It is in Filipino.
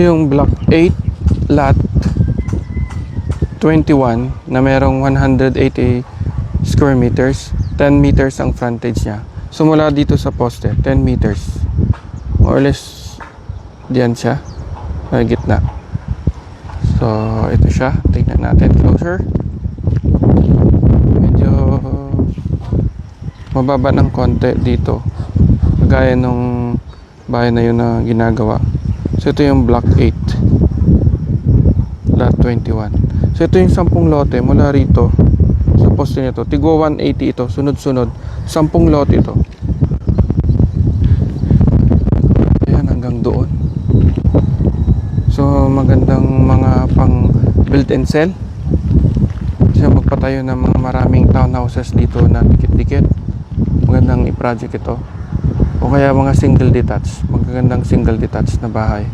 Yung block 8 lot 21 na merong 180 square meters, 10 meters ang frontage niya. So mula dito sa poste 10 meters more or less, diyan siya sa gitna. So ito siya, tingnan natin closer. Medyo mababa ng konti dito, kagaya nung bahay na yun na ginagawa. So ito yung block 8 lot 21. So ito yung 10 lote mula rito sa poste nito. Tigwa 180 ito, sunod-sunod 10 lote ito. Ayan, hanggang doon. So magandang mga pang build and sell. Kasi magpatayo ng mga maraming townhouses dito na dikit-dikit. Magandang i-project ito. O kaya mga single detached, magagandang single detached na bahay.